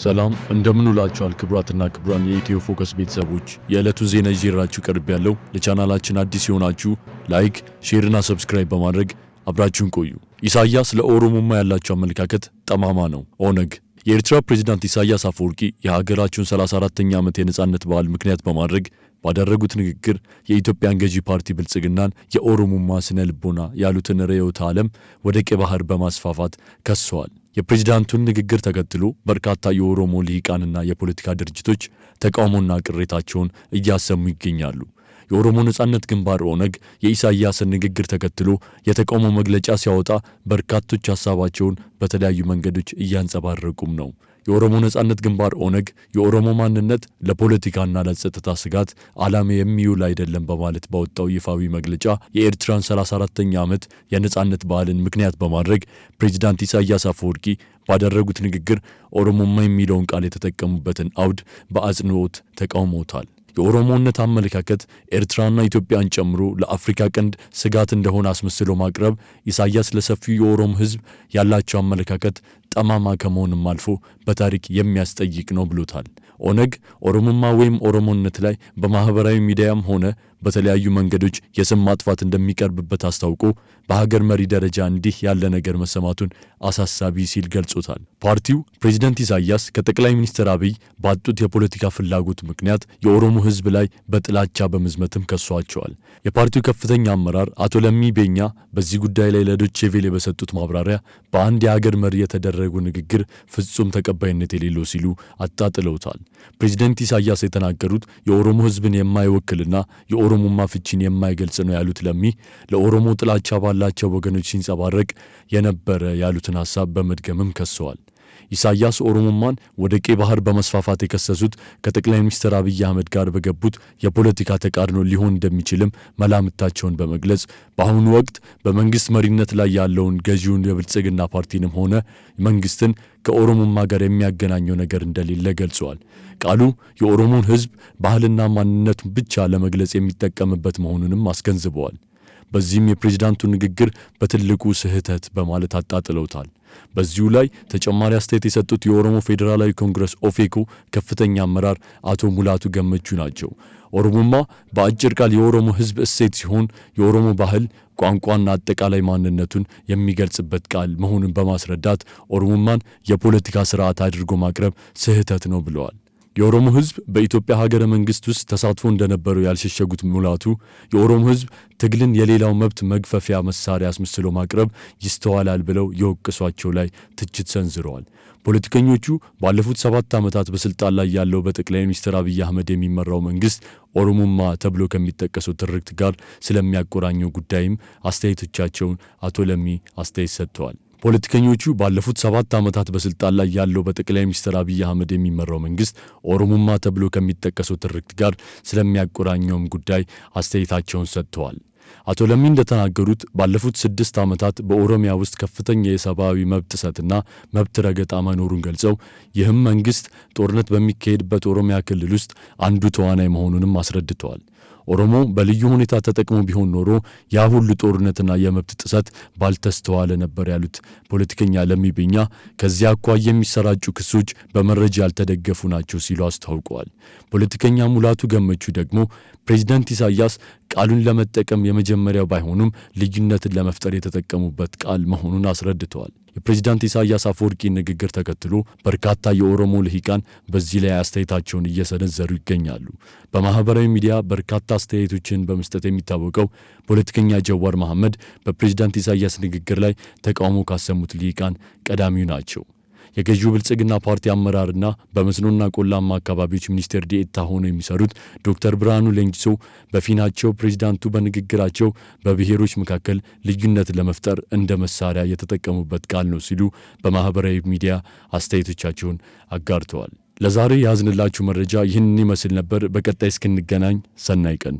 ሰላም እንደምን ውላችኋል ክቡራትና ክቡራን የኢትዮ ፎከስ ቤተሰቦች የዕለቱ ዜና ይዤላችሁ ቀርቤያለሁ። ለቻናላችን አዲስ የሆናችሁ ላይክ፣ ሼር እና ሰብስክራይብ በማድረግ አብራችሁን ቆዩ። ኢሳያስ ለኦሮሞማ ያላቸው አመለካከት ጠማማ ነው። ኦነግ የኤርትራ ፕሬዝዳንት ኢሳያስ አፈወርቂ የሀገራቸውን 34ኛ ዓመት የነጻነት በዓል ምክንያት በማድረግ ባደረጉት ንግግር የኢትዮጵያን ገዢ ፓርቲ ብልጽግናን የኦሮሞማ ስነ ልቦና ያሉትን ርዕዮተ ዓለም ወደ ቀይ ባህር በማስፋፋት ከሰዋል። የፕሬዝዳንቱን ንግግር ተከትሎ በርካታ የኦሮሞ ልሂቃንና የፖለቲካ ድርጅቶች ተቃውሞና ቅሬታቸውን እያሰሙ ይገኛሉ። የኦሮሞ ነጻነት ግንባር ኦነግ የኢሳያስን ንግግር ተከትሎ የተቃውሞ መግለጫ ሲያወጣ በርካቶች ሐሳባቸውን በተለያዩ መንገዶች እያንጸባረቁም ነው። የኦሮሞ ነጻነት ግንባር ኦነግ የኦሮሞ ማንነት ለፖለቲካና ለጸጥታ ስጋት ዓላማ የሚውል አይደለም በማለት ባወጣው ይፋዊ መግለጫ የኤርትራን 34ኛ ዓመት የነጻነት በዓልን ምክንያት በማድረግ ፕሬዝዳንት ኢሳያስ አፈወርቂ ባደረጉት ንግግር ኦሮሞማ የሚለውን ቃል የተጠቀሙበትን አውድ በአጽንኦት ተቃውሞታል። የኦሮሞነት አመለካከት ኤርትራና ኢትዮጵያን ጨምሮ ለአፍሪካ ቀንድ ስጋት እንደሆነ አስመስሎ ማቅረብ ኢሳያስ ለሰፊው የኦሮሞ ሕዝብ ያላቸው አመለካከት ጠማማ ከመሆንም አልፎ በታሪክ የሚያስጠይቅ ነው ብሎታል። ኦነግ ኦሮሞማ ወይም ኦሮሞነት ላይ በማህበራዊ ሚዲያም ሆነ በተለያዩ መንገዶች የስም ማጥፋት እንደሚቀርብበት አስታውቆ በሀገር መሪ ደረጃ እንዲህ ያለ ነገር መሰማቱን አሳሳቢ ሲል ገልጾታል። ፓርቲው ፕሬዝዳንት ኢሳያስ ከጠቅላይ ሚኒስትር አብይ ባጡት የፖለቲካ ፍላጎት ምክንያት የኦሮሞ ሕዝብ ላይ በጥላቻ በመዝመትም ከሷቸዋል። የፓርቲው ከፍተኛ አመራር አቶ ለሚ ቤኛ በዚህ ጉዳይ ላይ ለዶቼ ቬለ በሰጡት ማብራሪያ በአንድ የሀገር መሪ የተደረጉ ንግግር ፍጹም ተቀባይነት የሌለው ሲሉ አጣጥለውታል። ፕሬዝዳንት ኢሳያስ የተናገሩት የኦሮሞ ሕዝብን የማይወክልና የኦሮሞማ ፍቺን የማይገልጽ ነው ያሉት ለሚ ለኦሮሞ ጥላቻ ባላቸው ወገኖች ሲንጸባረቅ የነበረ ያሉትን ሐሳብ በመድገምም ከሰዋል። ኢሳያስ ኦሮሞማን ወደ ቀይ ባህር በመስፋፋት የከሰሱት ከጠቅላይ ሚኒስትር አብይ አህመድ ጋር በገቡት የፖለቲካ ተቃርኖ ሊሆን እንደሚችልም መላምታቸውን በመግለጽ በአሁኑ ወቅት በመንግስት መሪነት ላይ ያለውን ገዢውን የብልጽግና ፓርቲንም ሆነ መንግስትን ከኦሮሞማ ጋር የሚያገናኘው ነገር እንደሌለ ገልጸዋል። ቃሉ የኦሮሞን ሕዝብ ባህልና ማንነቱን ብቻ ለመግለጽ የሚጠቀምበት መሆኑንም አስገንዝበዋል። በዚህም የፕሬዝዳንቱ ንግግር በትልቁ ስህተት በማለት አጣጥለውታል። በዚሁ ላይ ተጨማሪ አስተያየት የሰጡት የኦሮሞ ፌዴራላዊ ኮንግረስ ኦፌኮ ከፍተኛ አመራር አቶ ሙላቱ ገመቹ ናቸው። ኦሮሞማ በአጭር ቃል የኦሮሞ ሕዝብ እሴት ሲሆን የኦሮሞ ባህል ቋንቋና አጠቃላይ ማንነቱን የሚገልጽበት ቃል መሆኑን በማስረዳት ኦሮሞማን የፖለቲካ ስርዓት አድርጎ ማቅረብ ስህተት ነው ብለዋል። የኦሮሞ ሕዝብ በኢትዮጵያ ሀገረ መንግስት ውስጥ ተሳትፎ እንደነበረው ያልሸሸጉት ሙላቱ የኦሮሞ ሕዝብ ትግልን የሌላው መብት መግፈፊያ መሳሪያ አስመስሎ ማቅረብ ይስተዋላል ብለው የወቀሷቸው ላይ ትችት ሰንዝረዋል። ፖለቲከኞቹ ባለፉት 7 ዓመታት በስልጣን ላይ ያለው በጠቅላይ ሚኒስትር አብይ አህመድ የሚመራው መንግስት ኦሮሞማ ተብሎ ከሚጠቀሰው ትርክት ጋር ስለሚያቆራኘው ጉዳይም አስተያየቶቻቸውን አቶ ለሚ አስተያየት ሰጥተዋል። ፖለቲከኞቹ ባለፉት 7 ዓመታት በስልጣን ላይ ያለው በጠቅላይ ሚኒስትር አብይ አህመድ የሚመራው መንግስት ኦሮሞማ ተብሎ ከሚጠቀሰው ትርክት ጋር ስለሚያቆራኘውም ጉዳይ አስተያየታቸውን ሰጥተዋል። አቶ ለሚ እንደተናገሩት ባለፉት 6 ዓመታት በኦሮሚያ ውስጥ ከፍተኛ የሰብአዊ መብት ጥሰትና መብት ረገጣ መኖሩን ገልጸው ይህም መንግስት ጦርነት በሚካሄድበት ኦሮሚያ ክልል ውስጥ አንዱ ተዋናይ መሆኑንም አስረድተዋል። ኦሮሞ በልዩ ሁኔታ ተጠቅሞ ቢሆን ኖሮ ያ ሁሉ ጦርነትና የመብት ጥሰት ባልተስተዋለ ነበር ያሉት ፖለቲከኛ ለሚ ቤኛ ከዚያ አኳያ የሚሰራጩ ክሶች በመረጃ ያልተደገፉ ናቸው ሲሉ አስታውቀዋል። ፖለቲከኛ ሙላቱ ገመቹ ደግሞ ፕሬዝዳንት ኢሳያስ ቃሉን ለመጠቀም የመጀመሪያው ባይሆኑም ልዩነትን ለመፍጠር የተጠቀሙበት ቃል መሆኑን አስረድተዋል። የፕሬዝዳንት ኢሳያስ አፈወርቂ ንግግር ተከትሎ በርካታ የኦሮሞ ልሂቃን በዚህ ላይ አስተያየታቸውን እየሰነዘሩ ይገኛሉ። በማህበራዊ ሚዲያ በርካታ አስተያየቶችን በመስጠት የሚታወቀው ፖለቲከኛ ጀዋር መሐመድ በፕሬዝዳንት ኢሳያስ ንግግር ላይ ተቃውሞ ካሰሙት ልሂቃን ቀዳሚው ናቸው። የገዢው ብልጽግና ፓርቲ አመራርና በመስኖና ቆላማ አካባቢዎች ሚኒስቴር ዴኤታ ሆነው የሚሰሩት ዶክተር ብርሃኑ ሌንጂሶ በፊናቸው ፕሬዝዳንቱ በንግግራቸው በብሔሮች መካከል ልዩነት ለመፍጠር እንደ መሳሪያ የተጠቀሙበት ቃል ነው ሲሉ በማህበራዊ ሚዲያ አስተያየቶቻቸውን አጋርተዋል። ለዛሬ ያዝንላችሁ መረጃ ይህንን ይመስል ነበር። በቀጣይ እስክንገናኝ ሰናይ ቀን